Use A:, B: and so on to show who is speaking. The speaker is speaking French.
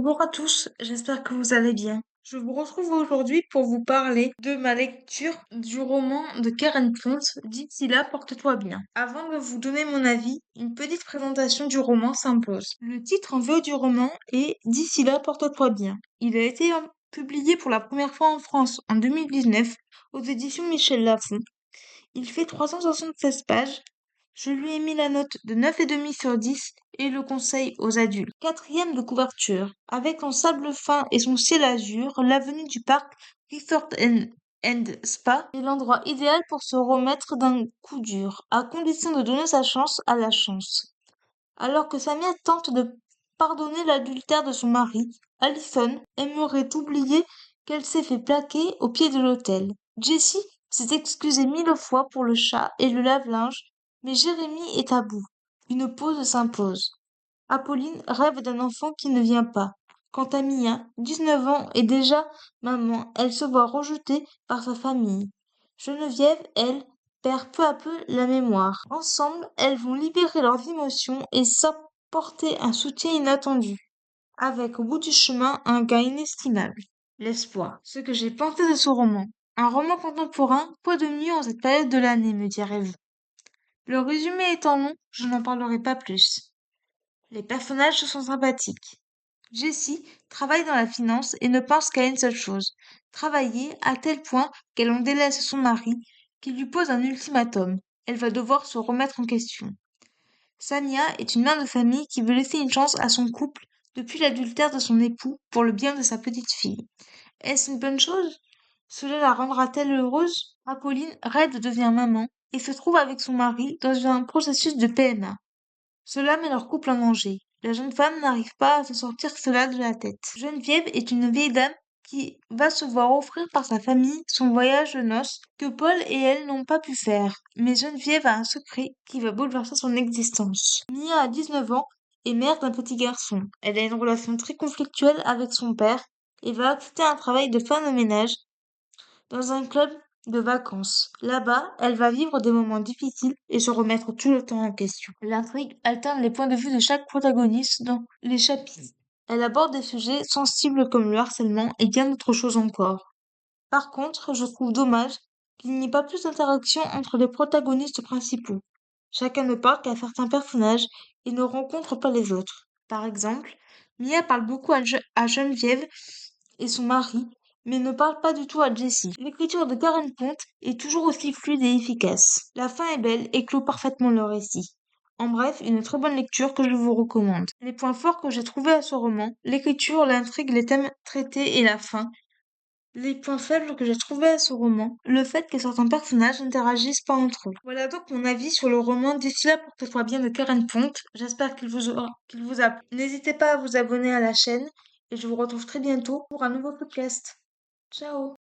A: Bonjour à tous, j'espère que vous allez bien. Je vous retrouve aujourd'hui pour vous parler de ma lecture du roman de Karen Pont, D'ici là, porte-toi bien. Avant de vous donner mon avis, une petite présentation du roman s'impose. Le titre en VO du roman est D'ici là, porte-toi bien. Il a été publié pour la première fois en France en 2019 aux éditions Michel Lafon. Il fait 376 pages. Je lui ai mis la note de 9,5 sur 10 et le conseille aux adultes. Quatrième de couverture. Avec son sable fin et son ciel azur, l'avenue du parc Resort and Spa est l'endroit idéal pour se remettre d'un coup dur, à condition de donner sa chance à la chance. Alors que Samia tente de pardonner l'adultère de son mari, Allison aimerait oublier qu'elle s'est fait plaquer au pied de l'autel. Jessie s'est excusée 1000 fois pour le chat et le lave-linge, mais Jérémie est à bout. Une pause s'impose. Apolline rêve d'un enfant qui ne vient pas. Quant à Mia, 19 ans et déjà maman, elle se voit rejetée par sa famille. Geneviève, elle, perd peu à peu la mémoire. Ensemble, elles vont libérer leurs émotions et s'apporter un soutien inattendu, avec au bout du chemin un gain inestimable. L'espoir. Ce que j'ai pensé de ce roman. Un roman contemporain, quoi de mieux en cette période de l'année, me direz-vous. Le résumé étant long, je n'en parlerai pas plus. Les personnages sont sympathiques. Jessie travaille dans la finance et ne pense qu'à une seule chose, travailler à tel point qu'elle en délaisse son mari, qui lui pose un ultimatum. Elle va devoir se remettre en question. Sania est une mère de famille qui veut laisser une chance à son couple depuis l'adultère de son époux pour le bien de sa petite fille. Est-ce une bonne chose? Cela la rendra-t-elle heureuse? Apolline, raide, devient maman et se trouve avec son mari dans un processus de PMA. Cela met leur couple en danger. La jeune femme n'arrive pas à se sortir cela de la tête. Geneviève est une vieille dame qui va se voir offrir par sa famille son voyage de noces que Paul et elle n'ont pas pu faire. Mais Geneviève a un secret qui va bouleverser son existence. Mia a 19 ans et mère d'un petit garçon. Elle a une relation très conflictuelle avec son père et va accepter un travail de femme de ménage dans un club de vacances. Là-bas, elle va vivre des moments difficiles et se remettre tout le temps en question. L'intrigue alterne les points de vue de chaque protagoniste dans les chapitres. Elle aborde des sujets sensibles comme le harcèlement et bien d'autres choses encore. Par contre, je trouve dommage qu'il n'y ait pas plus d'interaction entre les protagonistes principaux. Chacun ne parle qu'à certains personnages et ne rencontre pas les autres. Par exemple, Mia parle beaucoup à Geneviève et son mari, mais ne parle pas du tout à Jessie. L'écriture de Karen Pont est toujours aussi fluide et efficace. La fin est belle et clôt parfaitement le récit. En bref, une très bonne lecture que je vous recommande. Les points forts que j'ai trouvés à ce roman, l'écriture, l'intrigue, les thèmes traités et la fin. Les points faibles que j'ai trouvés à ce roman, le fait que certains personnages n'interagissent pas entre eux. Voilà donc mon avis sur le roman D'ici là pour que ce soit bien de Karen Pont. J'espère qu'il vous a plu. N'hésitez pas à vous abonner à la chaîne et je vous retrouve très bientôt pour un nouveau podcast. Ciao!